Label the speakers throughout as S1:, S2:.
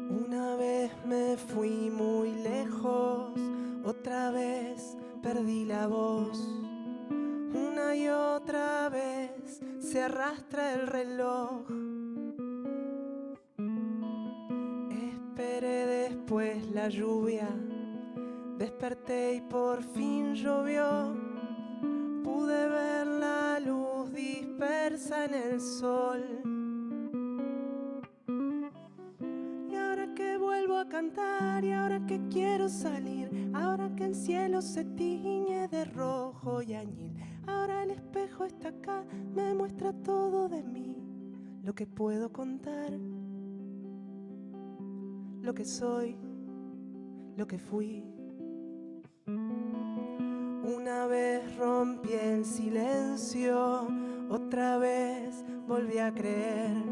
S1: Una vez me fui muy lejos, otra vez perdí la voz. Una y otra vez se arrastra el reloj. Esperé después la lluvia, desperté y por fin llovió. Pude ver la luz dispersa en el sol. Y ahora que vuelvo a cantar, y ahora que quiero salir, ahora que el cielo se tiñe de rojo y añil, ahora el espejo está acá, me muestra todo de mí, lo que puedo contar, lo que soy, lo que fui. Una vez rompí el silencio, otra vez volví a creer.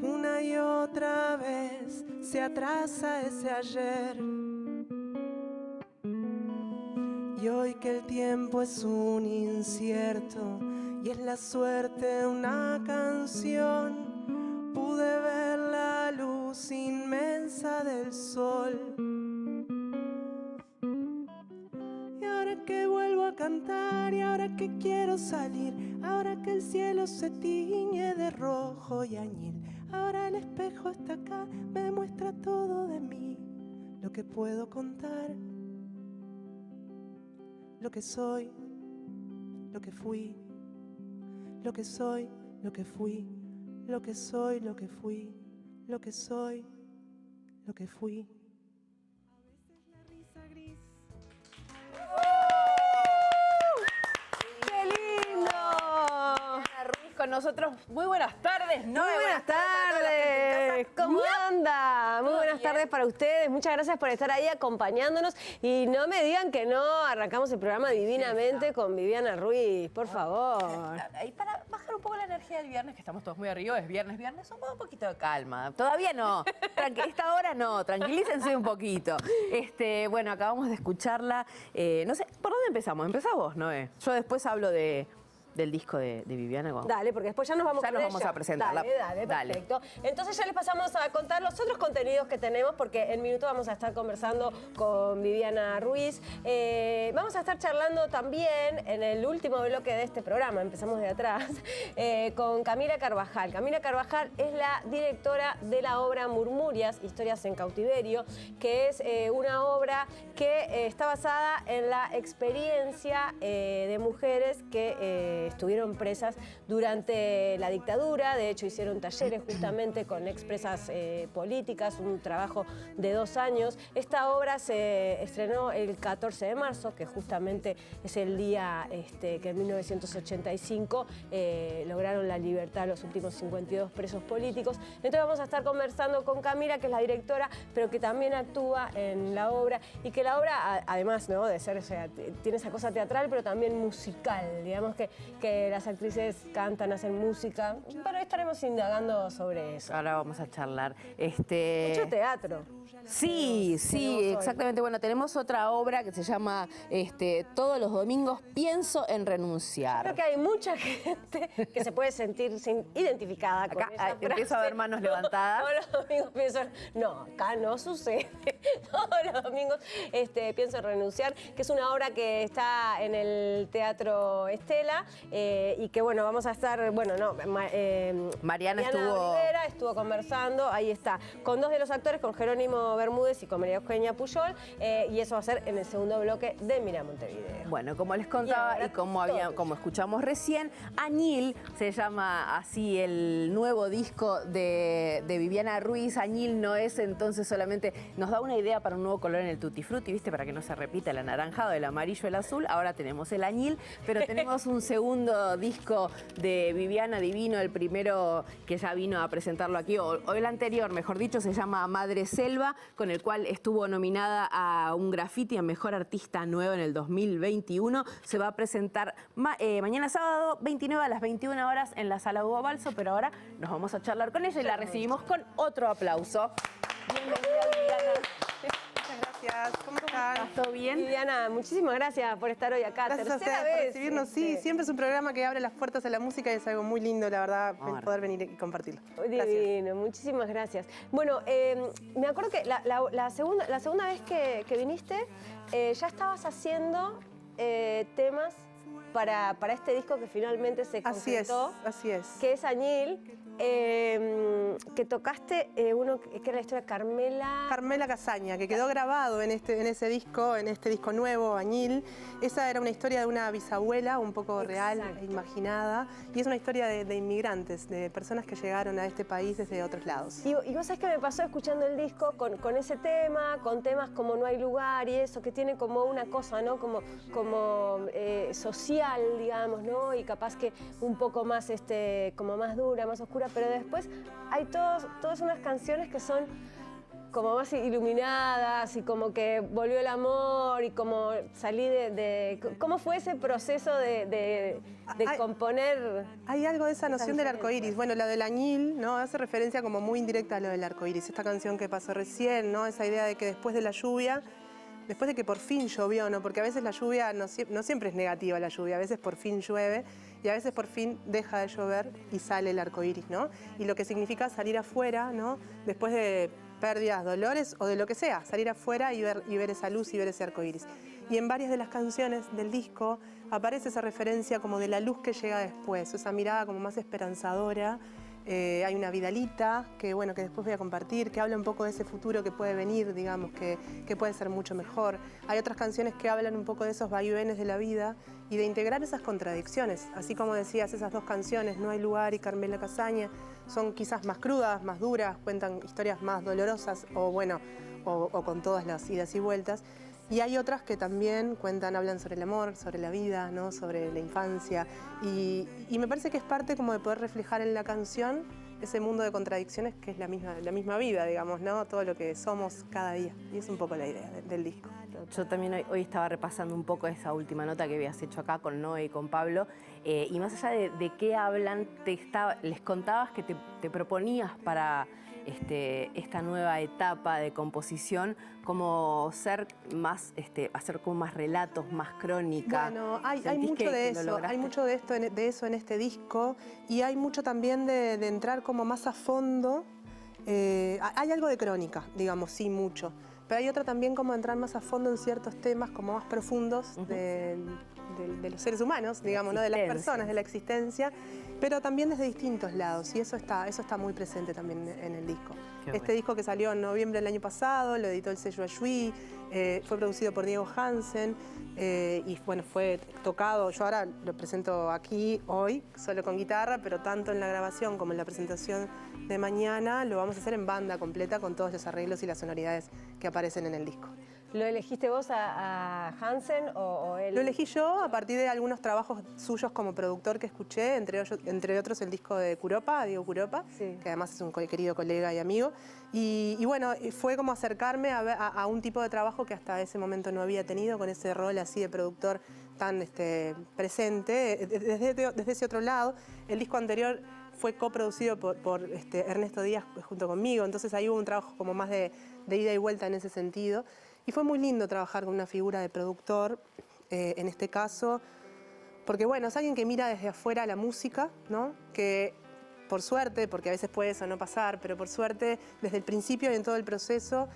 S1: Una y otra vez se atrasa ese ayer. Y hoy que el tiempo es un incierto y es la suerte una canción, pude ver la luz inmensa del sol. Y ahora que vuelvo a cantar, y ahora que quiero salir, ahora que el cielo se tiñe de rojo y añil, ahora el espejo está acá, me muestra todo de mí, lo que puedo contar, lo que soy, lo que fui, lo que soy, lo que fui, lo que soy, lo que fui, lo que soy, lo que fui.
S2: Con nosotros, muy buenas tardes, ¿no?
S3: Muy buenas tardes, ¿cómo anda? Muy buenas tardes para ustedes, muchas gracias por estar ahí acompañándonos y no me digan que no arrancamos el programa divinamente con Viviana Ruiz, por favor.
S2: Y para bajar un poco la energía del viernes, que estamos todos muy arriba, es viernes, un poquito de calma. Todavía no, esta hora no, tranquilícense un poquito. Bueno, acabamos de escucharla, no sé, ¿por dónde empezamos? Empezá vos, Noé. Yo después hablo del disco de Viviana.
S3: Dale, porque después ya nos vamos
S2: a presentar.
S3: Dale, perfecto. Entonces ya les pasamos a contar los otros contenidos que tenemos, porque en minuto vamos a estar conversando con Viviana Ruiz. Vamos a estar charlando también en el último bloque de este programa, empezamos de atrás, con Camila Carvajal. Camila Carvajal es la directora de la obra Murmurias, Historias en Cautiverio, que es una obra que está basada en la experiencia de mujeres que estuvieron presas durante la dictadura. De hecho, hicieron talleres justamente con expresas políticas, un trabajo de 2 años. Esta obra se estrenó el 14 de marzo, que justamente es el día que en 1985 lograron la libertad los últimos 52 presos políticos. Entonces vamos a estar conversando con Camila, que es la directora, pero que también actúa en la obra, y que la obra, además, ¿no?, de ser, o sea, tiene esa cosa teatral, pero también musical, digamos que las actrices cantan, hacen música, pero estaremos indagando sobre eso.
S2: Ahora vamos a charlar.
S3: Mucho teatro.
S2: Sí, exactamente. Bueno, tenemos otra obra que se llama Todos los domingos pienso en renunciar.
S3: Creo que hay mucha gente que se puede sentir identificada con esa frase.
S2: Empiezo a ver manos levantadas.
S3: Todos los domingos pienso, no, acá no sucede. Todos los domingos pienso en renunciar, que es una obra que está en el Teatro Estela y que, bueno, vamos a estar, Mariana Rivera estuvo conversando, ahí está, con 2 de los actores, con Jerónimo Bermúdez y con María Eugenia Puyol, y eso va a ser en el segundo bloque de Mira Montevideo.
S2: Bueno, como les contaba y como escuchamos recién, Añil se llama así el nuevo disco de Viviana Ruiz. Añil no es entonces solamente, nos da una idea para un nuevo color en el Tutti Frutti, ¿viste? Para que no se repita el anaranjado, el amarillo, el azul. Ahora tenemos el Añil, pero tenemos un segundo disco de Viviana divino, el primero que ya vino a presentarlo aquí, o el anterior, mejor dicho, se llama Madre Selva, con el cual estuvo nominada a un Graffiti a Mejor Artista Nuevo en el 2021. Se va a presentar mañana sábado, 29 a las 21 horas en la Sala Hugo Balso, pero ahora nos vamos a charlar con ella y la recibimos con otro aplauso. Bienvenida, Viviana. Muchas gracias.
S1: gracias. ¿Cómo están?
S2: ¿Todo bien?
S3: Viviana, muchísimas gracias por estar hoy acá.
S1: Gracias a
S3: Tercera
S1: ustedes por
S3: vez.
S1: recibirnos. Sí, siempre es un programa que abre las puertas a la música y es algo muy lindo, la verdad, poder venir y compartirlo. Gracias.
S3: Divino, muchísimas gracias. Bueno, me acuerdo que la segunda vez que viniste, ya estabas haciendo temas para este disco que finalmente se concretó.
S1: Así es.
S3: Que es Añil, que tocaste uno que era la historia de
S1: Carmela Casaña, que quedó grabado en este disco nuevo, Añil. Esa era una historia de una bisabuela un poco real e imaginada, y es una historia de inmigrantes, de personas que llegaron a este país desde otros lados.
S3: Y vos sabés que me pasó escuchando el disco con ese tema, con temas como No hay lugar y eso, que tiene como una cosa, ¿no? Como social, digamos, ¿no? Y capaz que un poco más, como más dura, más oscura, pero después hay todas unas canciones que son como más iluminadas y como que volvió el amor y como salí ¿Cómo fue ese proceso de componer?
S1: Hay algo de esa noción del arco iris. Bueno, la del Añil, ¿no? Hace referencia como muy indirecta a lo del arco iris. Esta canción que pasó recién, ¿no? Esa idea de que después de la lluvia, después de que por fin llovió, ¿no? Porque a veces la lluvia no siempre es negativa, la lluvia, a veces por fin llueve y a veces por fin deja de llover y sale el arco iris, ¿no? Y lo que significa salir afuera, ¿no? Después de pérdidas, dolores o de lo que sea, salir afuera y ver esa luz y ver ese arco iris. Y en varias de las canciones del disco aparece esa referencia como de la luz que llega después, esa mirada como más esperanzadora. Hay una Vidalita que después voy a compartir, que habla un poco de ese futuro que puede venir, digamos, que puede ser mucho mejor. Hay otras canciones que hablan un poco de esos vaivenes de la vida y de integrar esas contradicciones. Así como decías, esas dos canciones, No hay lugar y Carmela Casaña, son quizás más crudas, más duras, cuentan historias más dolorosas o con todas las idas y vueltas. Y hay otras que también hablan sobre el amor, sobre la vida, ¿no? Sobre la infancia. Y me parece que es parte como de poder reflejar en la canción ese mundo de contradicciones que es la misma vida, digamos, ¿no? Todo lo que somos cada día. Y es un poco la idea del disco.
S2: Yo también hoy estaba repasando un poco esa última nota que habías hecho acá con Noé y con Pablo. Y más allá de qué hablan, les contabas que te proponías para esta nueva etapa de composición, como ser más, hacer como más relatos, más crónica.
S1: Bueno, hay mucho de eso, hay mucho de eso en este disco, y hay mucho también de entrar como más a fondo. Hay algo de crónica, digamos, sí, mucho. Pero hay otra también como entrar más a fondo en ciertos temas como más profundos de los seres humanos, digamos, ¿no? De las personas, de la existencia, pero también desde distintos lados, y eso está muy presente también en el disco. Este disco que salió en noviembre del año pasado, lo editó el sello Ayuí, fue producido por Diego Hansen, y bueno, fue tocado, yo ahora lo presento aquí hoy, solo con guitarra, pero tanto en la grabación como en la presentación de mañana lo vamos a hacer en banda completa con todos los arreglos y las sonoridades que aparecen en el disco.
S3: ¿Lo elegiste vos a Hansen o él?
S1: Lo elegí yo a partir de algunos trabajos suyos como productor que escuché, entre otros el disco de Curopa, Diego Curopa, sí, que además es un querido colega y amigo. Y bueno, fue como acercarme a un tipo de trabajo que hasta ese momento no había tenido, con ese rol así de productor tan presente, desde ese otro lado. El disco anterior fue coproducido por Ernesto Díaz junto conmigo, entonces ahí hubo un trabajo como más de ida y vuelta en ese sentido. Y fue muy lindo trabajar con una figura de productor, en este caso, porque bueno, es alguien que mira desde afuera la música, ¿no? Que por suerte, porque a veces puede eso no pasar, pero por suerte, desde el principio y en todo el proceso,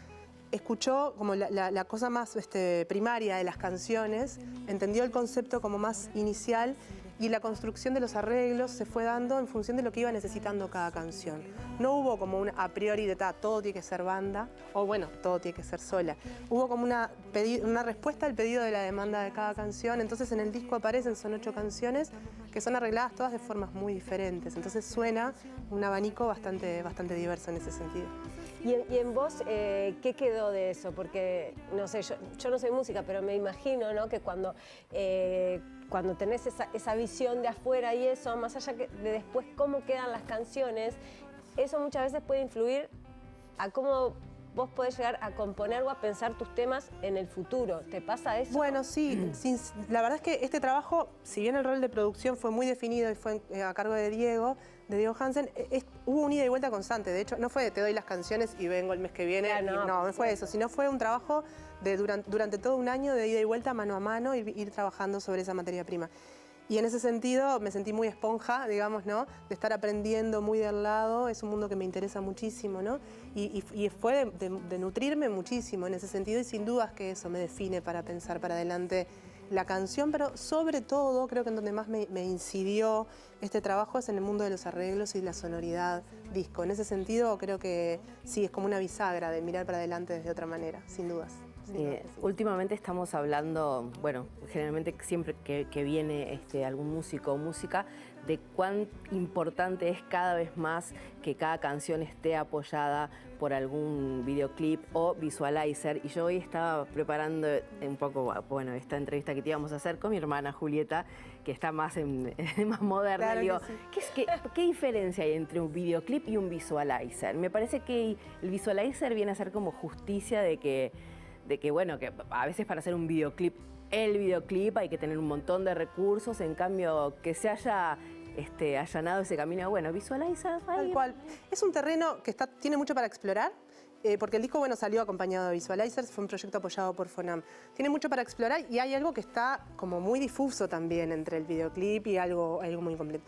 S1: escuchó como la cosa más primaria de las canciones, entendió el concepto como más inicial, y la construcción de los arreglos se fue dando en función de lo que iba necesitando cada canción. No hubo como un a priori de todo tiene que ser banda, o bueno, todo tiene que ser sola. Hubo como una respuesta al pedido de la demanda de cada canción. Entonces en el disco son 8 canciones que son arregladas todas de formas muy diferentes. Entonces suena un abanico bastante diverso en ese sentido.
S3: ¿Y en vos qué quedó de eso? Porque, no sé, yo no soy música, pero me imagino, ¿no? Que cuando tenés esa visión de afuera y eso, más allá de después cómo quedan las canciones, eso muchas veces puede influir a cómo vos podés llegar a componer o a pensar tus temas en el futuro. ¿Te pasa eso?
S1: Bueno, sí. La verdad es que este trabajo, si bien el rol de producción fue muy definido y fue a cargo de Diego Hansen, hubo un ida y vuelta constante. De hecho, no fue te doy las canciones y vengo el mes que viene. No fue eso, sino fue un trabajo durante todo un año de ida y vuelta, mano a mano, ir trabajando sobre esa materia prima. Y en ese sentido me sentí muy esponja, digamos, ¿no? De estar aprendiendo muy del lado, es un mundo que me interesa muchísimo, ¿no? Y fue de nutrirme muchísimo en ese sentido, y sin dudas que eso me define para pensar para adelante la canción, pero sobre todo creo que en donde más me incidió este trabajo es en el mundo de los arreglos y la sonoridad disco. En ese sentido creo que sí, es como una bisagra de mirar para adelante desde otra manera, sin dudas.
S2: Últimamente estamos hablando, bueno, generalmente siempre que viene algún músico o música, de cuán importante es cada vez más que cada canción esté apoyada por algún videoclip o visualizer. Y yo hoy estaba preparando un poco, bueno, esta entrevista que te íbamos a hacer con mi hermana Julieta, que está más más moderna.
S1: Claro,
S2: digo,
S1: que sí.
S2: ¿qué diferencia hay entre un videoclip y un visualizer? Me parece que el visualizer viene a ser como justicia de que bueno, que a veces para hacer un videoclip, el videoclip hay que tener un montón de recursos, en cambio que se haya allanado ese camino, bueno, visualiza.
S1: Tal cual. Es un terreno que tiene mucho para explorar, porque el disco, bueno, salió acompañado de visualizers, fue un proyecto apoyado por Fonam. Tiene mucho para explorar y hay algo que está como muy difuso también entre el videoclip y algo muy incompleto.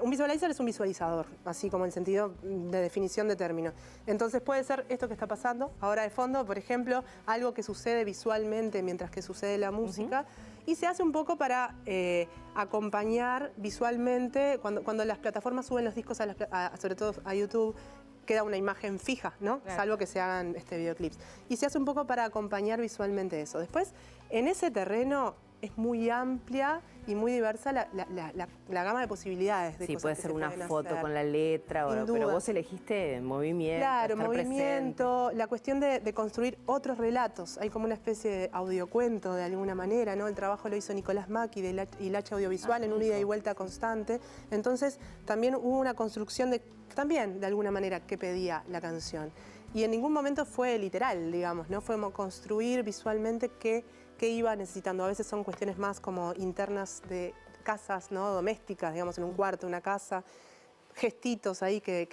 S1: Un visualizer es un visualizador, así como en sentido de definición de término. Entonces puede ser esto que está pasando ahora de fondo, por ejemplo, algo que sucede visualmente mientras que sucede la música, y se hace un poco para acompañar visualmente, cuando las plataformas suben los discos, sobre todo a YouTube, queda una imagen fija, ¿no? Claro. Salvo que se hagan videoclips. Y se hace un poco para acompañar visualmente eso. Después, en ese terreno es muy amplia y muy diversa la gama de posibilidades.
S2: Sí, puede ser una foto con la letra, pero vos elegiste movimiento.
S1: Claro, movimiento, la cuestión de construir otros relatos. Hay como una especie de audiocuento de alguna manera, ¿no? El trabajo lo hizo Nicolás Macchi de Hilacha Audiovisual en un ida y vuelta constante. Entonces, también hubo una construcción también, de alguna manera, que pedía la canción. Y en ningún momento fue literal, digamos, ¿no? Fue construir visualmente qué iba necesitando. A veces son cuestiones más como internas de casas, ¿no? Domésticas, digamos, en un cuarto, una casa, gestitos ahí que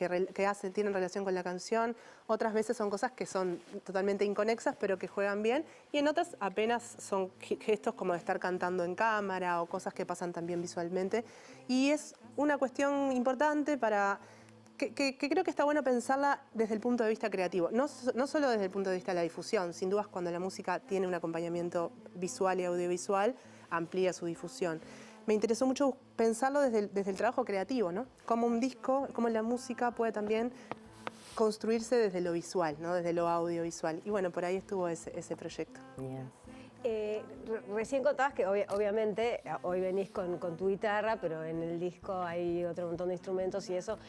S1: tienen relación con la canción. Otras veces son cosas que son totalmente inconexas, pero que juegan bien. Y en otras apenas son gestos como de estar cantando en cámara o cosas que pasan también visualmente. Y es una cuestión importante para... Que creo que está bueno pensarla desde el punto de vista creativo, no solo desde el punto de vista de la difusión. Sin dudas, cuando la música tiene un acompañamiento visual y audiovisual, amplía su difusión. Me interesó mucho pensarlo desde el trabajo creativo, ¿no? Como un disco, como la música puede también construirse desde lo visual, ¿no? Desde lo audiovisual. Y bueno, por ahí estuvo ese proyecto.
S2: Bien.
S3: Recién contabas que obviamente hoy venís con tu guitarra, pero en el disco hay otro montón de instrumentos y eso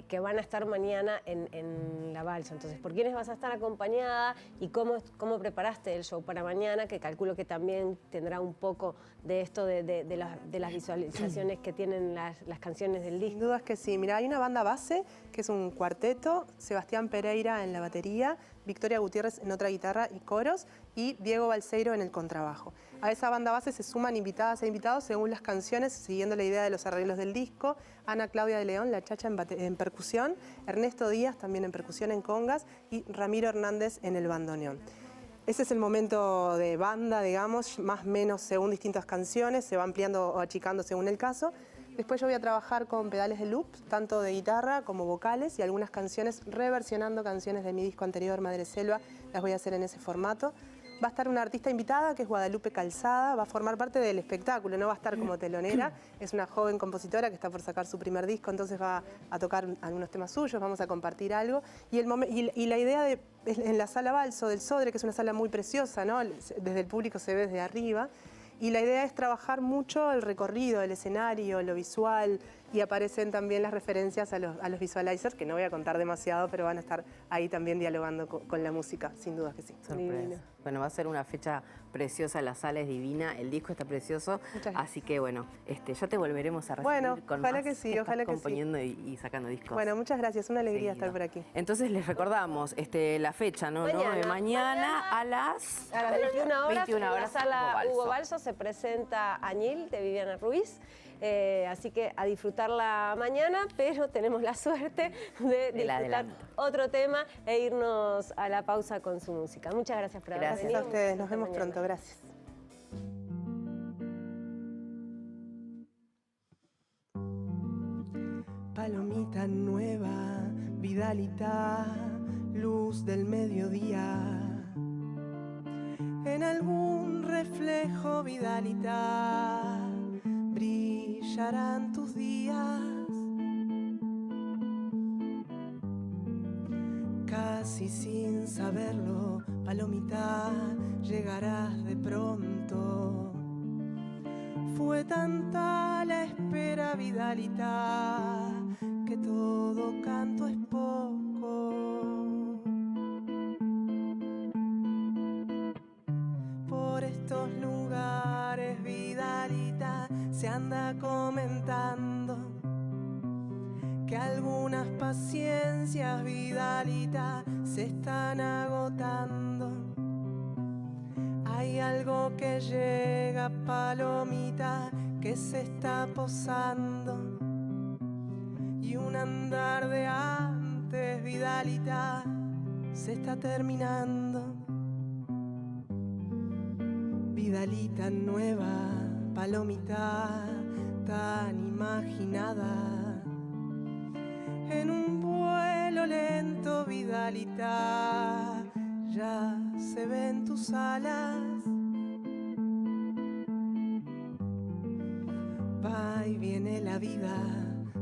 S3: que van a estar mañana en la balsa. Entonces, ¿por quiénes vas a estar acompañada y cómo preparaste el show para mañana? Que calculo que también tendrá un poco de esto de las visualizaciones que tienen las canciones del disco.
S1: Sin dudas que sí. Mira, hay una banda base que es un cuarteto, Sebastián Pereira en la batería, Victoria Gutiérrez en otra guitarra y coros, y Diego Balseiro en el contrabajo. A esa banda base se suman invitadas e invitados según las canciones, siguiendo la idea de los arreglos del disco. Ana Claudia de León, la chacha en percusión, Ernesto Díaz también en percusión en congas y Ramiro Hernández en el bandoneón. Ese es el momento de banda, digamos, más o menos según distintas canciones, se va ampliando o achicando según el caso. Después yo voy a trabajar con pedales de loop, tanto de guitarra como vocales, y algunas canciones, reversionando canciones de mi disco anterior, Madre Selva, las voy a hacer en ese formato. Va a estar una artista invitada, que es Guadalupe Calzada, va a formar parte del espectáculo, no va a estar como telonera. Es una joven compositora que está por sacar su primer disco, entonces va a tocar algunos temas suyos, vamos a compartir algo. Y la idea en la sala Balso del Sodre, que es una sala muy preciosa, ¿no? Desde el público se ve desde arriba. Y la idea es trabajar mucho el recorrido, el escenario, lo visual, y aparecen también las referencias a los visualizers, que no voy a contar demasiado, pero van a estar ahí también dialogando con la música, sin duda que sí.
S2: Sorpresa. Bueno, va a ser una fecha preciosa, la sala es divina, el disco está precioso, así que bueno, ya te volveremos a recibir con
S1: ojalá
S2: más
S1: que sí, ojalá que
S2: componiendo y sacando discos.
S1: Bueno, muchas gracias, una alegría estar por aquí.
S2: Entonces les recordamos la fecha, ¿no? Mañana a las
S3: 21 horas,
S2: 21 horas
S3: en la sala
S2: Hugo
S3: Hugo Balso se presenta Añil de Viviana Ruiz. así que a disfrutarla mañana, pero tenemos la suerte de disfrutar otro tema e irnos a la pausa con su música. Muchas gracias por haber venido.
S1: Gracias a ustedes, nos vemos pronto, gracias. Palomita nueva, Vidalita, luz del mediodía. En algún reflejo, Vidalita, brillarán tus días. Casi sin saberlo, Palomita, llegarás de pronto. Fue tanta la espera, Vidalita, que todo canto es poco. Por estos lugares, Vidalita, se anda comentando que algunas paciencias, Vidalita, se están agotando. Hay algo que llega, Palomita, que se está posando, y un andar de antes, Vidalita, se está terminando. Vidalita nueva, Palomita, tan imaginada, en un vuelo lento, Vidalita, ya se ven tus alas. Va y viene la vida,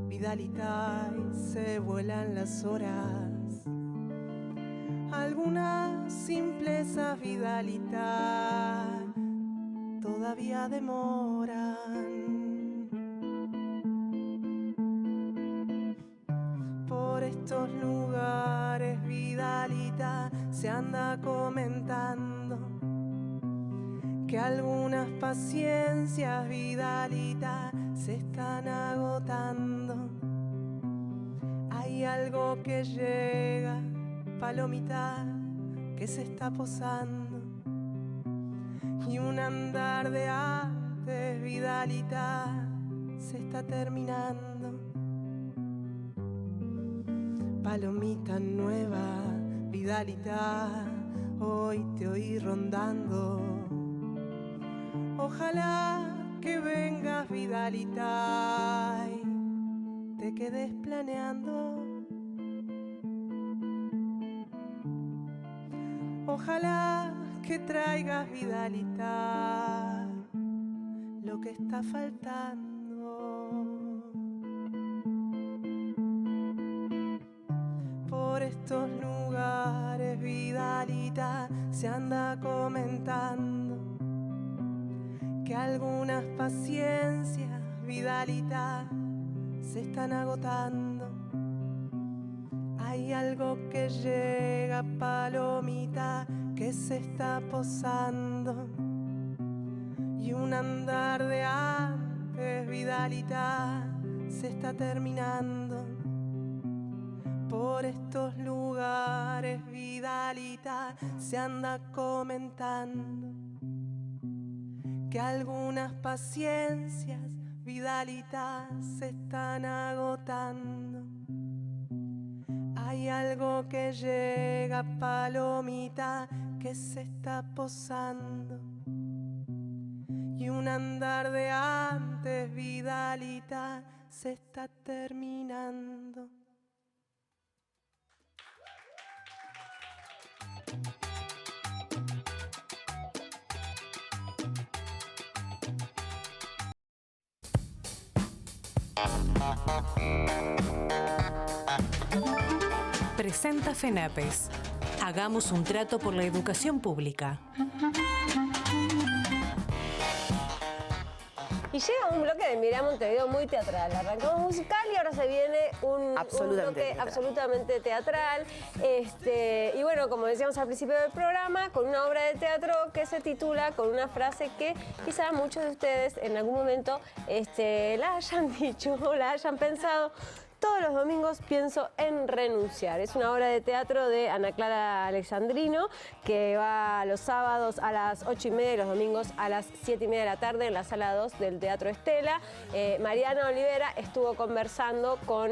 S1: Vidalita, y se vuelan las horas. Algunas simplezas, Vidalita, todavía demoran. Por estos lugares, Vidalita, se anda comentando que algunas paciencias, Vidalita, se están agotando. Hay algo que llega, Palomita, que se está posando, y un andar de antes, Vidalita, se está terminando. Palomita nueva, Vidalita, hoy te oí rondando. Ojalá que vengas, Vidalita, y te quedes planeando. Ojalá que traigas, Vidalita, lo que está faltando. Por estos lugares, Vidalita, se anda comentando que algunas paciencias, Vidalita, se están agotando. Hay algo que llega, Palomita, que se está posando, y un andar de antes, Vidalita, se está terminando. Por estos lugares, Vidalita, se anda comentando que algunas paciencias, Vidalita, se están agotando. Hay algo que llega, Palomita, que se está posando, y un andar de antes, Vidalita, se está terminando.
S4: Presenta FENAPES. Hagamos un trato por la educación pública.
S3: Y llega un bloque de Mirá Montevideo muy teatral. Arrancamos musical y ahora se viene un bloque absolutamente teatral. Y bueno, como decíamos al principio del programa, con una obra de teatro que se titula con una frase que quizá muchos de ustedes en algún momento la hayan dicho o la hayan pensado. Todos los domingos pienso en renunciar. Es una obra de teatro de Ana Clara Alexandrino que va los sábados a las 8:30 y los domingos a las 7:30 de la tarde en la sala 2 del Teatro Estela. Mariana Olivera estuvo conversando con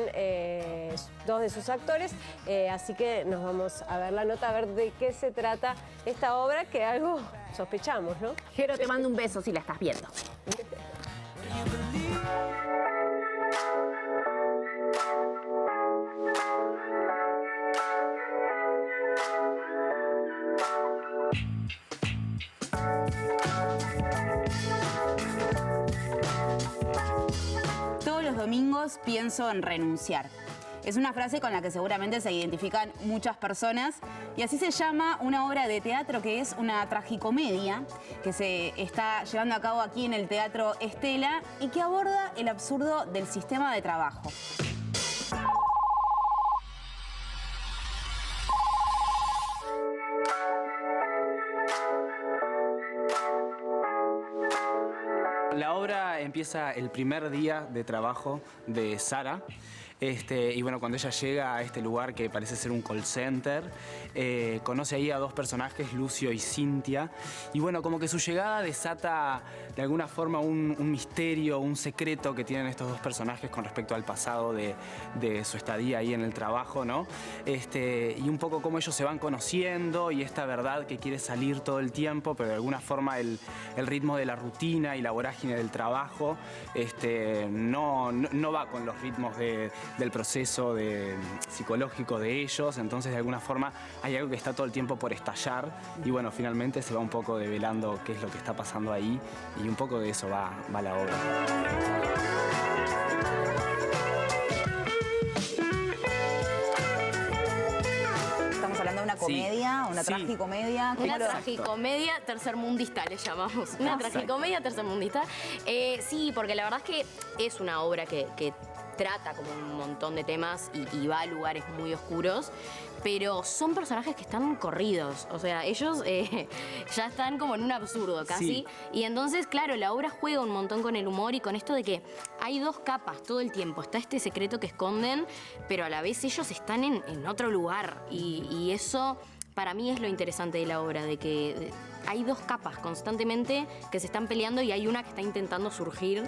S3: dos de sus actores, así que nos vamos a ver la nota, a ver de qué se trata esta obra, que algo sospechamos, ¿no?
S2: Jero, te mando un beso si la estás viendo.
S5: Todos los domingos pienso en renunciar. Es una frase con la que seguramente se identifican muchas personas y así se llama una obra de teatro que es una tragicomedia que se está llevando a cabo aquí en el Teatro Estela y que aborda el absurdo del sistema de trabajo.
S6: La obra empieza el primer día de trabajo de Sara. Y bueno, cuando ella llega a este lugar que parece ser un call center, conoce ahí a dos personajes, Lucio y Cintia. Y bueno, como que su llegada desata de alguna forma un misterio, un secreto que tienen estos dos personajes con respecto al pasado de su estadía ahí en el trabajo, ¿no? Y un poco cómo ellos se van conociendo y esta verdad que quiere salir todo el tiempo, pero de alguna forma el ritmo de la rutina y la vorágine del trabajo no va con los ritmos del proceso psicológico de ellos, entonces de alguna forma hay algo que está todo el tiempo por estallar y bueno, finalmente se va un poco develando qué es lo que está pasando ahí y un poco de eso va la obra.
S5: Estamos hablando de una comedia, una
S6: Sí.
S5: tragicomedia.
S7: Una tragicomedia tercermundista le llamamos. Una tragicomedia tercermundista. Sí, porque la verdad es que es una obra que trata como un montón de temas y va a lugares muy oscuros, pero son personajes que están corridos. O sea, ellos ya están como en un absurdo casi.
S6: Sí.
S7: Y entonces, claro, la obra juega un montón con el humor y con esto de que hay dos capas todo el tiempo. Está este secreto que esconden, pero a la vez ellos están en otro lugar. Y eso para mí es lo interesante de la obra, de que hay dos capas constantemente que se están peleando y hay una que está intentando surgir.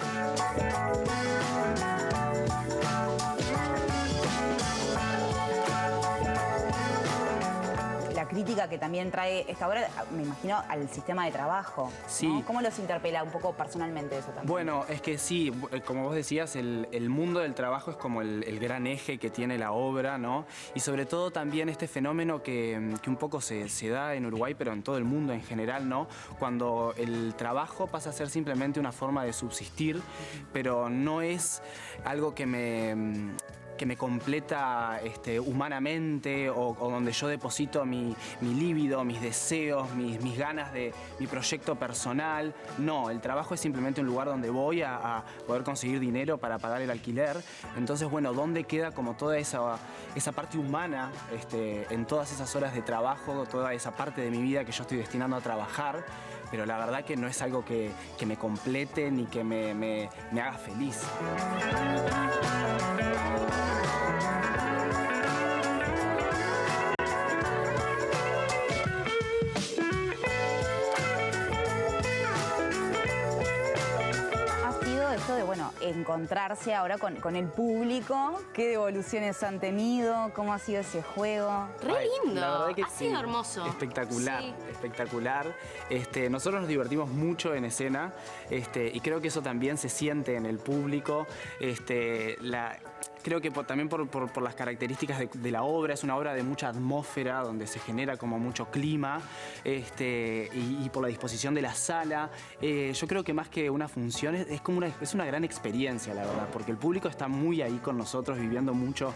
S5: La crítica que también trae esta obra, me imagino, al sistema de trabajo, ¿no?
S6: Sí.
S5: ¿Cómo los interpela un poco personalmente eso también?
S6: Bueno, es que sí, como vos decías, el mundo del trabajo es como el gran eje que tiene la obra, ¿no? Y sobre todo también este fenómeno que un poco se da en Uruguay, pero en todo el mundo en general, ¿no? Cuando el trabajo pasa a ser simplemente una forma de subsistir, pero no es algo que me completa humanamente o donde yo deposito mi líbido, mis deseos, mis ganas de mi proyecto personal. No, el trabajo es simplemente un lugar donde voy a poder conseguir dinero para pagar el alquiler. Entonces, bueno, ¿dónde queda como toda esa parte humana en todas esas horas de trabajo, toda esa parte de mi vida que yo estoy destinando a trabajar? Pero la verdad que no es algo que me complete ni que me haga feliz.
S5: Esto de, bueno, encontrarse ahora con el público, qué devoluciones han tenido, cómo ha sido ese juego.
S7: Re lindo,
S6: La verdad que
S7: ha sido hermoso.
S6: Espectacular,
S7: Sí.
S6: espectacular. Nosotros nos divertimos mucho en escena y creo que eso también se siente en el público. Creo que también por las características de la obra, es una obra de mucha atmósfera, donde se genera como mucho clima, y por la disposición de la sala. Yo creo que más que una función, es una gran experiencia, la verdad, porque el público está muy ahí con nosotros, viviendo mucho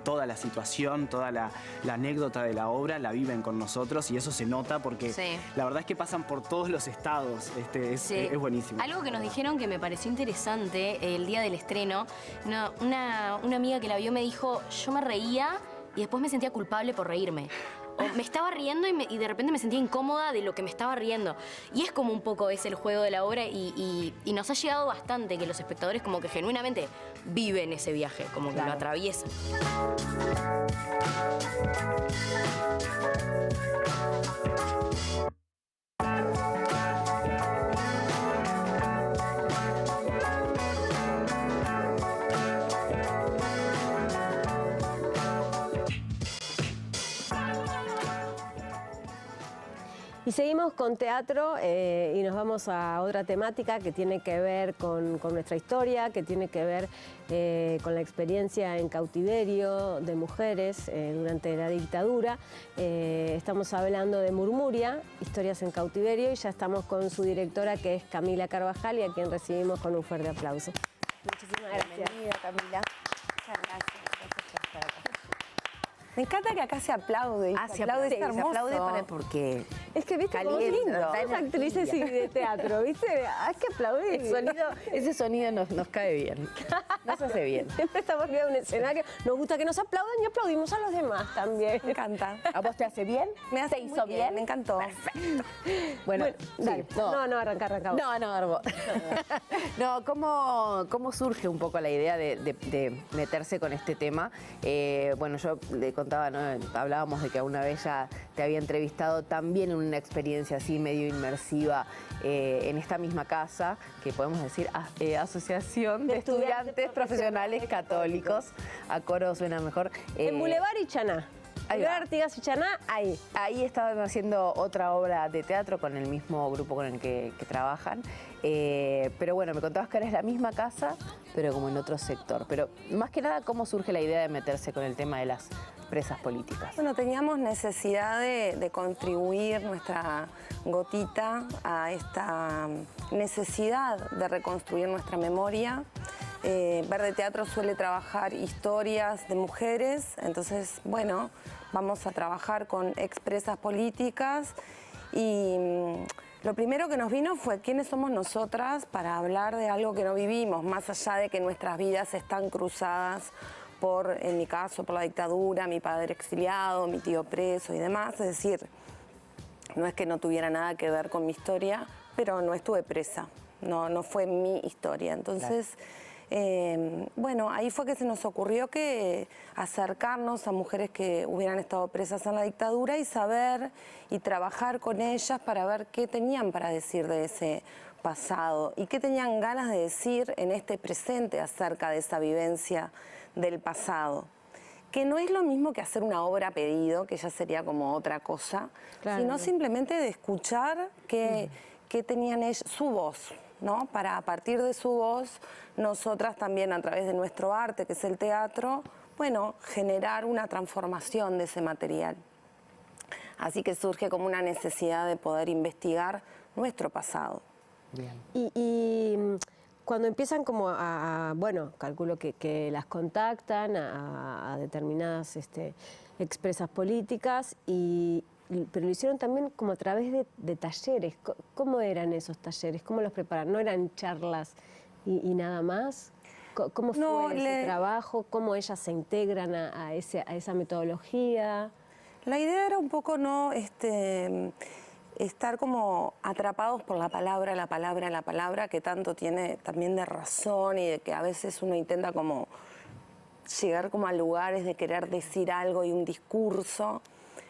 S6: toda la situación, toda la anécdota de la obra, la viven con nosotros, y eso se nota porque
S7: Sí.
S6: la verdad es que pasan por todos los estados. Es
S7: Sí.
S6: buenísimo.
S7: Algo que nos dijeron que me pareció interesante el día del estreno, una amiga que la vio me dijo, yo me reía y después me sentía culpable por reírme. o me estaba riendo y de repente me sentía incómoda de lo que me estaba riendo. Y es como un poco ese el juego de la obra y nos ha llegado bastante que los espectadores como que genuinamente viven ese viaje, como que lo atraviesan.
S3: Y seguimos con teatro y nos vamos a otra temática que tiene que ver con nuestra historia, que tiene que ver con la experiencia en cautiverio de mujeres durante la dictadura. Estamos hablando de Murmuria, Historias en Cautiverio, y ya estamos con su directora, que es Camila Carvajal, y a quien recibimos con un fuerte aplauso. Muchísimas gracias.
S2: Bienvenida, Camila.
S8: Muchas gracias por estar acá. Me encanta que acá se aplaude.
S2: Se aplaude porque
S3: es que, viste, como
S2: calienta,
S3: lindo.
S2: da
S3: Somos actrices de teatro, ¿viste? Hay que aplaudir.
S2: ese sonido nos cae bien. Nos hace bien.
S3: Siempre estamos arriba de un escenario. Nos gusta que nos aplaudan y aplaudimos a los demás también.
S8: Me encanta.
S2: ¿A vos te hace bien?
S8: Me hace
S2: ¿Te hizo bien?
S8: Me encantó.
S2: Perfecto. Bueno,
S3: dale.
S2: sí,
S3: Arranca vos.
S2: No, ¿cómo surge un poco la idea de meterse con este tema? Bueno, yo le contaba, ¿no? Hablábamos de que alguna vez ya te había entrevistado también en una experiencia así medio inmersiva en esta misma casa, que podemos decir Asociación de Estudiantes Profesionales Católicos. A coro suena mejor.
S3: En Boulevard y Chaná. Boulevard Artigas y Chaná, ahí.
S2: Ahí estaban haciendo otra obra de teatro con el mismo grupo con el que trabajan. Pero bueno, me contabas que ahora es la misma casa, pero como en otro sector. Pero más que nada, ¿cómo surge la idea de meterse con el tema de las presas políticas?
S8: Bueno, teníamos necesidad de contribuir nuestra gotita a esta necesidad de reconstruir nuestra memoria. Verde Teatro suele trabajar historias de mujeres, entonces, bueno, vamos a trabajar con expresas políticas y lo primero que nos vino fue quiénes somos nosotras para hablar de algo que no vivimos, más allá de que nuestras vidas están cruzadas por, en mi caso, por la dictadura, mi padre exiliado, mi tío preso y demás. Es decir, no es que no tuviera nada que ver con mi historia, pero no estuve presa, no fue mi historia. Entonces, bueno, ahí fue que se nos ocurrió que acercarnos a mujeres que hubieran estado presas en la dictadura y saber y trabajar con ellas para ver qué tenían para decir de ese pasado y qué tenían ganas de decir en este presente acerca de esa vivencia del pasado, que no es lo mismo que hacer una obra a pedido, que ya sería como otra cosa, claro, sino simplemente de escuchar qué tenían ellos, su voz, ¿no? Para a partir de su voz, nosotras también a través de nuestro arte, que es el teatro, bueno, generar una transformación de ese material. Así que surge como una necesidad de poder investigar nuestro pasado.
S3: Bien. Y cuando empiezan como bueno, calculo que las contactan a determinadas expresas políticas, pero lo hicieron también como a través de talleres. ¿Cómo eran esos talleres? ¿Cómo los preparan? ¿No eran charlas y nada más? ¿Cómo fue ese trabajo? ¿Cómo ellas se integran a esa metodología?
S8: La idea era un poco no estar como atrapados por la palabra, que tanto tiene también de razón y de que a veces uno intenta como llegar como a lugares de querer decir algo y un discurso.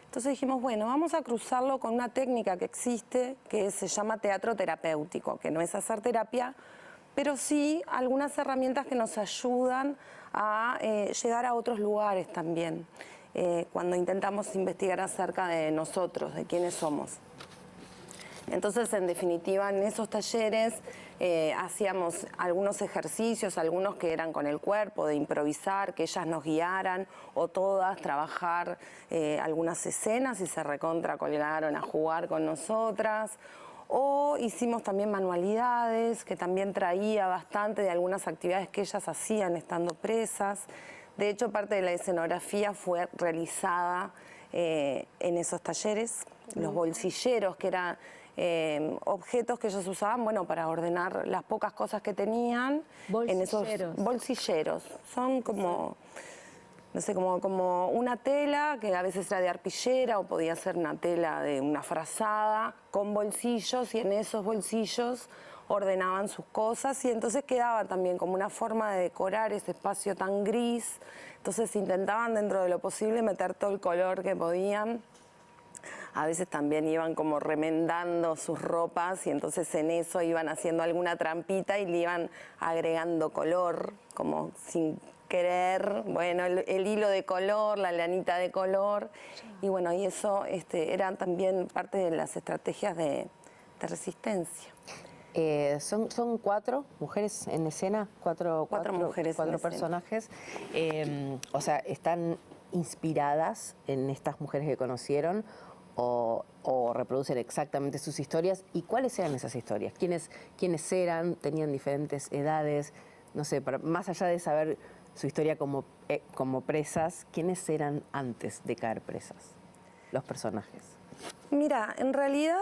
S8: Entonces dijimos, bueno, vamos a cruzarlo con una técnica que existe que se llama teatro terapéutico, que no es hacer terapia, pero sí algunas herramientas que nos ayudan a llegar a otros lugares también, cuando intentamos investigar acerca de nosotros, de quiénes somos. Entonces, en definitiva, en esos talleres hacíamos algunos ejercicios, algunos que eran con el cuerpo, de improvisar, que ellas nos guiaran, o todas trabajar algunas escenas y se recontracolgaron a jugar con nosotras. O hicimos también manualidades, que también traía bastante de algunas actividades que ellas hacían estando presas. De hecho, parte de la escenografía fue realizada en esos talleres. Los bolsilleros, que eran objetos que ellos usaban, bueno, para ordenar las pocas cosas que tenían.
S3: Bolsilleros.
S8: En esos bolsilleros. Son como no sé, como una tela que a veces era de arpillera o podía ser una tela de una frazada con bolsillos, y en esos bolsillos ordenaban sus cosas, y entonces quedaba también como una forma de decorar ese espacio tan gris. Entonces intentaban dentro de lo posible meter todo el color que podían. A veces también iban como remendando sus ropas, y entonces en eso iban haciendo alguna trampita y le iban agregando color, como sin querer, bueno, el hilo de color, la lanita de color, y bueno, y eso eran también parte de las estrategias de resistencia.
S2: Son 4 mujeres en escena, cuatro
S8: mujeres,
S2: cuatro personajes. O sea, ¿están inspiradas en estas mujeres que conocieron o reproducen exactamente sus historias? ¿Y cuáles eran esas historias? ¿Quiénes eran? ¿Tenían diferentes edades? No sé, más allá de saber su historia como presas, ¿quiénes eran antes de caer presas, los personajes?
S8: Mira, en realidad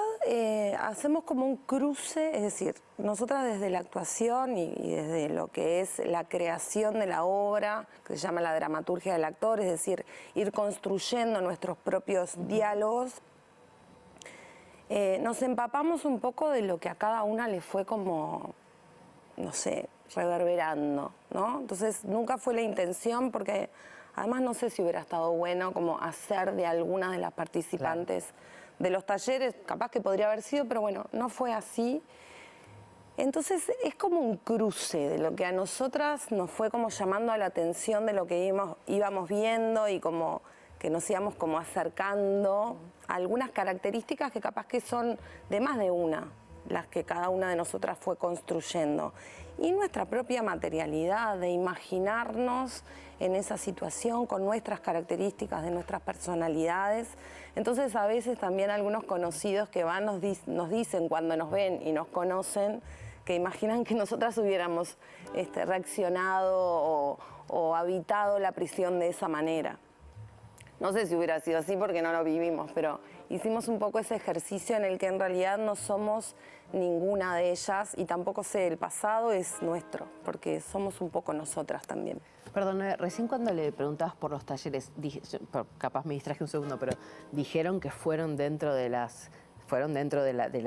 S8: hacemos como un cruce, es decir, nosotras desde la actuación y desde lo que es la creación de la obra, que se llama la dramaturgia del actor, es decir, ir construyendo nuestros propios diálogos, nos empapamos un poco de lo que a cada una le fue como, no sé, reverberando, ¿no? Entonces nunca fue la intención, porque además no sé si hubiera estado bueno como hacer de algunas de las participantes de los talleres, capaz que podría haber sido, pero bueno, no fue así. Entonces es como un cruce de lo que a nosotras nos fue como llamando a la atención de lo que íbamos viendo, y como que nos íbamos como acercando a algunas características que capaz que son de más de una, las que cada una de nosotras fue construyendo. Y nuestra propia materialidad de imaginarnos en esa situación con nuestras características, de nuestras personalidades. Entonces a veces también algunos conocidos que van nos dicen cuando nos ven y nos conocen que imaginan que nosotras hubiéramos reaccionado o habitado la prisión de esa manera. No sé si hubiera sido así porque no lo vivimos, pero hicimos un poco ese ejercicio en el que en realidad no somos ninguna de ellas, y tampoco sé, el pasado es nuestro, porque somos un poco nosotras también.
S2: Perdón, recién cuando le preguntabas por los talleres, capaz me distraje un segundo, pero dijeron que fueron dentro de la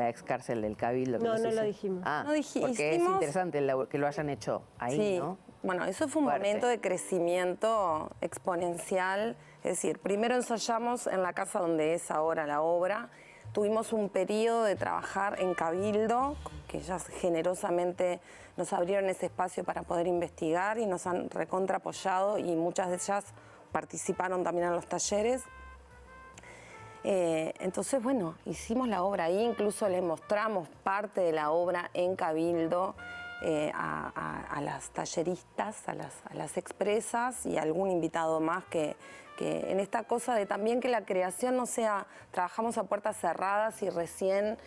S2: ex cárcel del Cabildo.
S3: No, no lo dijimos.
S2: Ah,
S8: No
S2: porque es interesante que lo hayan hecho ahí,
S8: sí,
S2: ¿no?
S8: Bueno, eso fue un momento de crecimiento exponencial. Es decir, primero ensayamos en la casa donde es ahora la obra. Tuvimos un periodo de trabajar en Cabildo, que ellas generosamente nos abrieron ese espacio para poder investigar y nos han recontra apoyado, y muchas de ellas participaron también en los talleres. Entonces, bueno, hicimos la obra ahí, incluso les mostramos parte de la obra en Cabildo a las talleristas, a las expresas, y algún invitado más que en esta cosa de también que la creación no sea, trabajamos a puertas cerradas y recién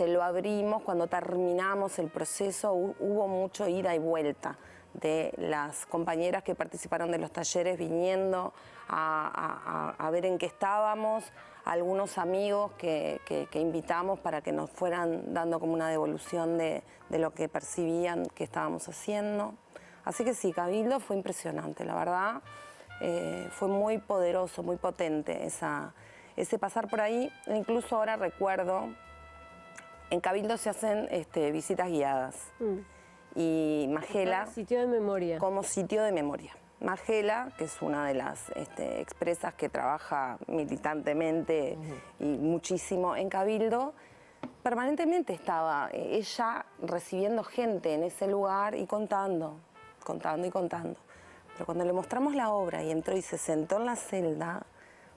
S8: lo abrimos. Cuando terminamos el proceso hubo mucho ida y vuelta de las compañeras que participaron de los talleres viniendo a ver en qué estábamos, algunos amigos que invitamos para que nos fueran dando como una devolución de lo que percibían que estábamos haciendo. Así que sí, Cabildo fue impresionante, la verdad. Fue muy poderoso, muy potente ese pasar por ahí. Incluso ahora recuerdo, en Cabildo se hacen visitas guiadas. Y Magela,
S3: Como sitio de memoria.
S8: Como sitio de memoria. Magela, que es una de las expresas que trabaja militantemente y muchísimo en Cabildo, permanentemente estaba ella recibiendo gente en ese lugar y contando. Pero cuando le mostramos la obra y entró y se sentó en la celda,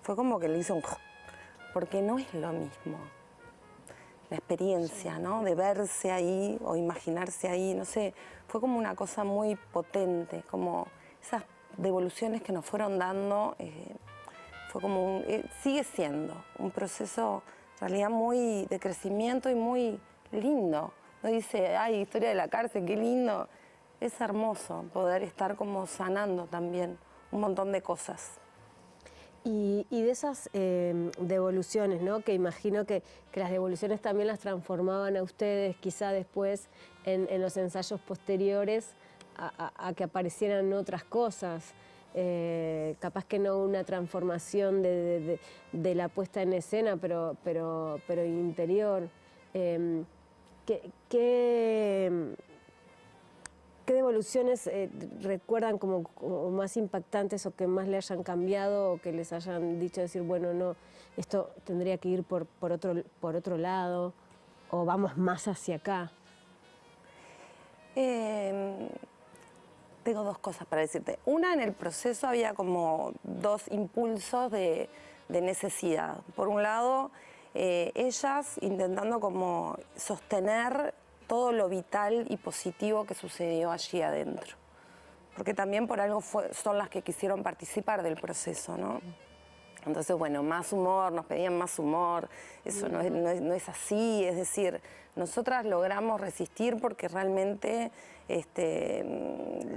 S8: fue como que le hizo un... porque no es lo mismo. La experiencia, ¿no? De verse ahí o imaginarse ahí, no sé, fue como una cosa muy potente, como esas devoluciones que nos fueron dando, fue como sigue siendo un proceso en realidad muy de crecimiento y muy lindo. No dice, ay, historia de la cárcel, qué lindo. Es hermoso poder estar como sanando también un montón de cosas.
S3: Y de esas devoluciones, ¿no? Que imagino que las devoluciones también las transformaban a ustedes, quizá después en los ensayos posteriores, a que aparecieran otras cosas. capaz que no una transformación de la puesta en escena, pero interior. ¿Qué devoluciones recuerdan como más impactantes o que más le hayan cambiado o que les hayan dicho decir, bueno, no, esto tendría que ir por otro lado o vamos más hacia acá?
S8: Tengo dos cosas para decirte. Una, en el proceso había como dos impulsos de necesidad. Por un lado, ellas intentando como sostener todo lo vital y positivo que sucedió allí adentro. Porque también por algo son las que quisieron participar del proceso, ¿no? Entonces, bueno, más humor, nos pedían más humor, eso no es así, es decir, nosotras logramos resistir porque realmente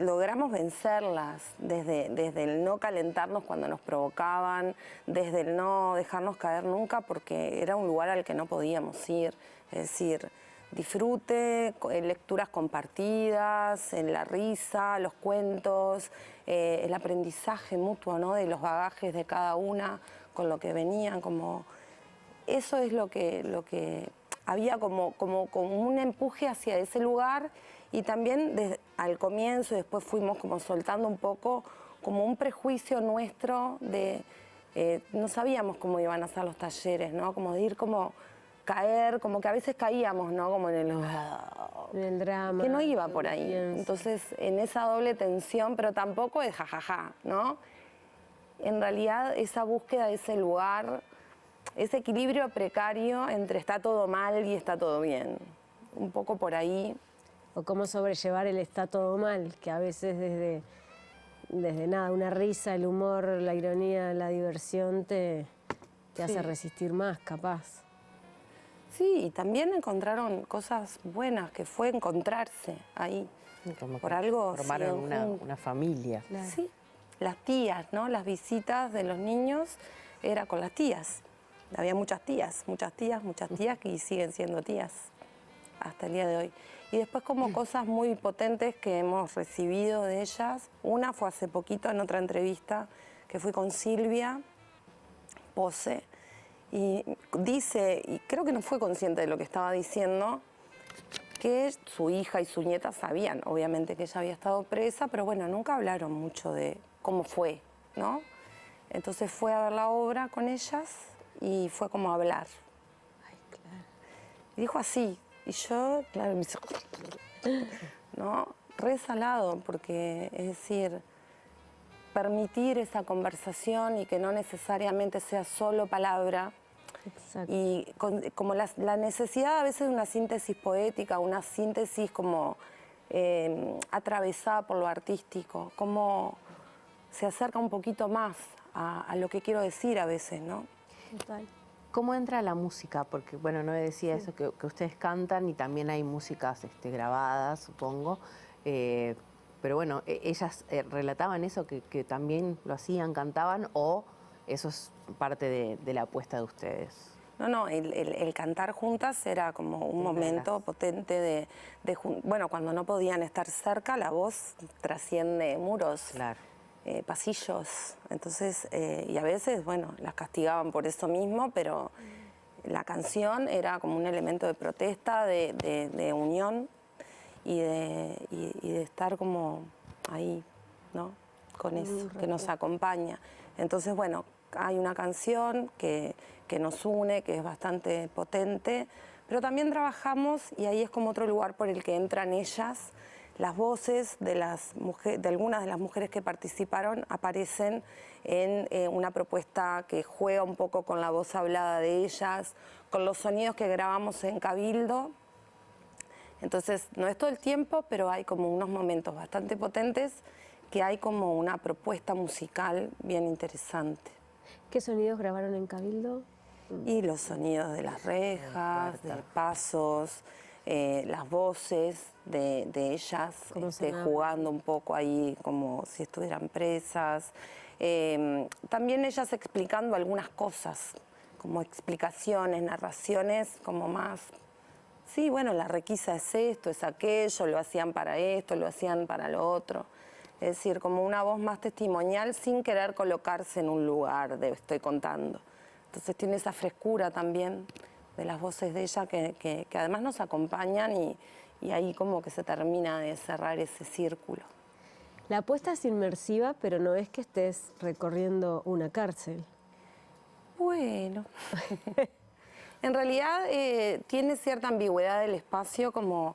S8: logramos vencerlas, desde el no calentarnos cuando nos provocaban, desde el no dejarnos caer nunca porque era un lugar al que no podíamos ir, es decir, disfrute, lecturas compartidas, en la risa, los cuentos, el aprendizaje mutuo, ¿no? De los bagajes de cada una con lo que venían, como eso es lo que había como un empuje hacia ese lugar y también al comienzo y después fuimos como soltando un poco como un prejuicio nuestro de no sabíamos cómo iban a ser los talleres, ¿no? Como de ir como caer, como que a veces caíamos, ¿no? Como en
S3: el drama.
S8: Que no iba por ahí. Entonces, en esa doble tensión, pero tampoco de jajaja, ¿no? En realidad, esa búsqueda de ese lugar, ese equilibrio precario entre está todo mal y está todo bien. Un poco por ahí.
S3: O cómo sobrellevar el está todo mal, que a veces desde nada, una risa, el humor, la ironía, la diversión te hace resistir más, capaz.
S8: Sí, y también encontraron cosas buenas, que fue encontrarse ahí.
S2: Como
S8: por algo
S2: formaron una familia.
S8: Claro. Sí, las tías, ¿no? Las visitas de los niños era con las tías. Había muchas tías que siguen siendo tías hasta el día de hoy. Y después como cosas muy potentes que hemos recibido de ellas. Una fue hace poquito en otra entrevista que fui con Silvia Pose. Y dice, y creo que no fue consciente de lo que estaba diciendo, que su hija y su nieta sabían, obviamente, que ella había estado presa, pero bueno, nunca hablaron mucho de cómo fue, ¿no? Entonces fue a ver la obra con ellas y fue como a hablar.
S3: Ay, claro.
S8: Y dijo así, y yo, claro, me hizo, ¿no? Re salado, porque es decir, permitir esa conversación y que no necesariamente sea solo palabra.
S3: Exacto.
S8: Y como la necesidad a veces de una síntesis poética, una síntesis como atravesada por lo artístico, como se acerca un poquito más a lo que quiero decir a veces, ¿no?
S3: Total.
S2: ¿Cómo entra la música? Porque, bueno, no decía eso, que ustedes cantan y también hay músicas grabadas, supongo. Pero bueno, ellas relataban eso, que también lo hacían, cantaban, o eso es parte de la apuesta de ustedes.
S8: No, el cantar juntas era como un momento potente bueno, cuando no podían estar cerca, la voz trasciende muros,
S2: claro.
S8: Pasillos. Entonces, y a veces, bueno, las castigaban por eso mismo, pero la canción era como un elemento de protesta, de unión y de estar como ahí, ¿no? Con eso, que nos acompaña. Entonces, bueno, hay una canción que nos une, que es bastante potente, pero también trabajamos, y ahí es como otro lugar por el que entran ellas, las voces de algunas de las mujeres que participaron aparecen en una propuesta que juega un poco con la voz hablada de ellas, con los sonidos que grabamos en Cabildo. Entonces, no es todo el tiempo, pero hay como unos momentos bastante potentes que hay como una propuesta musical bien interesante.
S3: ¿Qué sonidos grabaron en Cabildo?
S8: Y los sonidos de las rejas, de pasos, las voces de ellas jugando un poco ahí como si estuvieran presas. También ellas explicando algunas cosas, como explicaciones, narraciones como más... Sí, bueno, la requisa es esto, es aquello, lo hacían para esto, lo hacían para lo otro. Es decir, como una voz más testimonial sin querer colocarse en un lugar de estoy contando. Entonces tiene esa frescura también de las voces de ella que además nos acompañan y ahí como que se termina de cerrar ese círculo.
S3: La apuesta es inmersiva, pero no es que estés recorriendo una cárcel.
S8: Bueno, en realidad tiene cierta ambigüedad del espacio como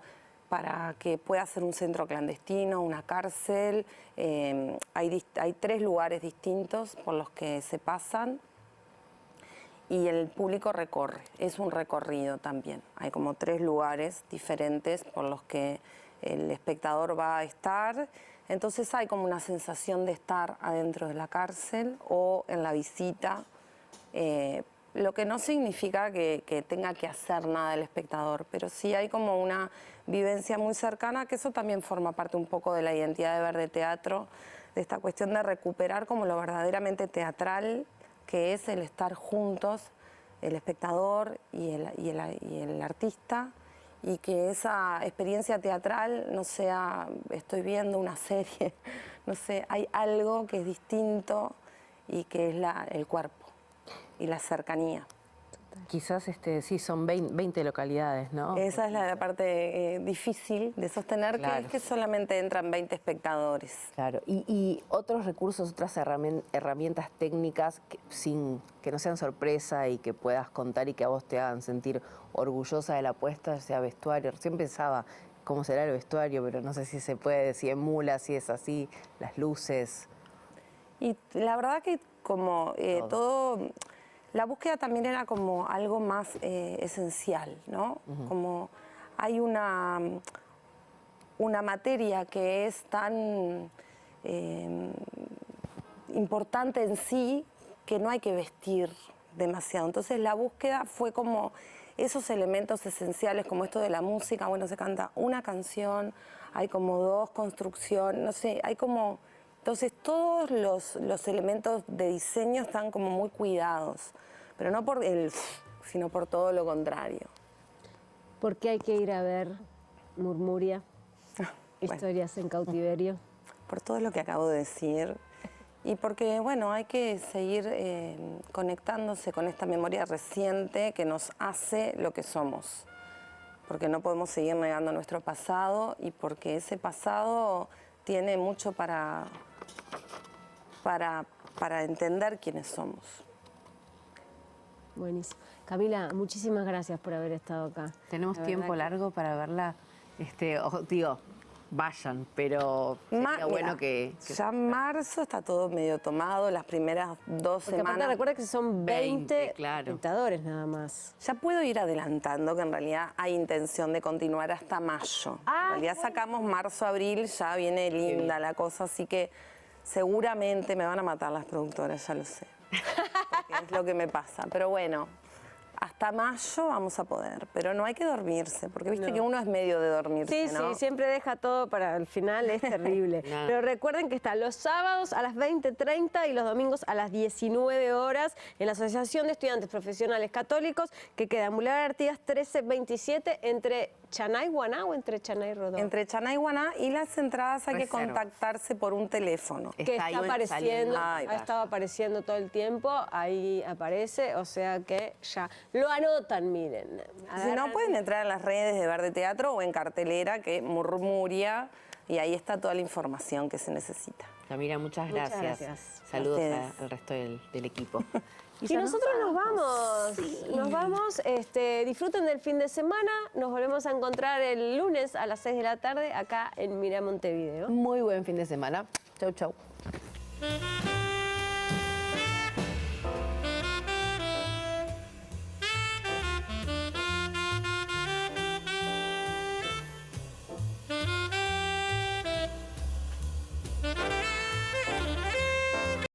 S8: para que pueda ser un centro clandestino, una cárcel. Hay 3 lugares distintos por los que se pasan y el público recorre. Es un recorrido también. Hay como 3 lugares diferentes por los que el espectador va a estar. Entonces hay como una sensación de estar adentro de la cárcel o en la visita. Lo que no significa que tenga que hacer nada el espectador, pero sí hay como una vivencia muy cercana, que eso también forma parte un poco de la identidad de Verde Teatro, de esta cuestión de recuperar como lo verdaderamente teatral, que es el estar juntos, el espectador y el artista, y que esa experiencia teatral no sea, estoy viendo una serie, no sé, hay algo que es distinto y que es el cuerpo y la cercanía.
S2: Quizás sí, son 20 localidades, ¿no?
S8: Esa es la parte difícil de sostener,
S2: Claro.
S8: que es que solamente entran 20 espectadores.
S2: Claro, y otros recursos, otras herramientas técnicas que no sean sorpresa y que puedas contar y que a vos te hagan sentir orgullosa de la apuesta, sea vestuario. Recién pensaba cómo será el vestuario, pero no sé si se puede, si emula, si es así, las luces.
S8: Y la verdad que como todo, la búsqueda también era como algo más esencial, ¿no? Como hay una materia que es tan importante en sí que no hay que vestir demasiado. Entonces la búsqueda fue como esos elementos esenciales, como esto de la música. Bueno, se canta una canción, hay como 2 construcciones, no sé, hay como... Entonces todos los elementos de diseño están como muy cuidados, pero no por sino por todo lo contrario.
S3: ¿Por qué hay que ir a ver Murmuria?
S8: Bueno,
S3: Historias en cautiverio.
S8: por todo lo que acabo de decir y porque, bueno, hay que seguir conectándose con esta memoria reciente que nos hace lo que somos, porque no podemos seguir negando nuestro pasado y porque ese pasado tiene mucho para entender quiénes somos.
S3: Buenísimo. Camila, muchísimas gracias por haber estado acá.
S2: ¿Tenemos
S3: La
S2: tiempo
S3: verdad
S2: largo para verla? Digo, vayan, pero sería bueno que...
S8: Ya en marzo está todo medio tomado, las primeras 2
S3: Porque
S8: semanas.
S3: aparte recuerda que son 20
S2: claro.
S3: espectadores nada más.
S8: Ya puedo ir adelantando que en realidad hay intención de continuar hasta mayo. En realidad sacamos marzo, abril, ya viene linda la cosa, así que seguramente me van a matar las productoras, ya lo sé. Porque es lo que me pasa. Pero bueno, hasta mayo vamos a poder, pero no hay que dormirse, porque viste que uno es medio de dormirse,
S3: Sí,
S8: ¿no?
S3: sí, siempre deja todo para el final, es terrible. Pero recuerden que está los sábados a las 20:30 y los domingos a las 19 horas en la Asociación de Estudiantes Profesionales Católicos, que queda en Boulevard Artigas 1327 entre Chanay Guaná o entre Chanay Rodó.
S8: Entre Chaná y Guaná, y las entradas hay que
S2: Reserva.
S8: contactarse por un teléfono.
S3: Que
S2: Está
S3: está
S2: ahí
S3: apareciendo,
S2: saliendo.
S8: Ay,
S3: ha estado apareciendo todo el tiempo, ahí aparece, o sea que ya lo anotan, miren.
S8: Si no, pueden entrar a las redes de Verde Teatro o en cartelera, que Murmuria, y ahí está toda la información que se necesita.
S2: Camila, muchas
S3: Muchas
S2: gracias.
S3: gracias.
S2: Saludos
S8: Ustedes.
S2: al resto del equipo.
S3: Y nosotros nos vamos, nos vamos, disfruten del fin de semana, nos volvemos a encontrar el lunes a las 6 de la tarde acá en Mira Montevideo.
S2: Muy buen fin de semana. Chau, chau.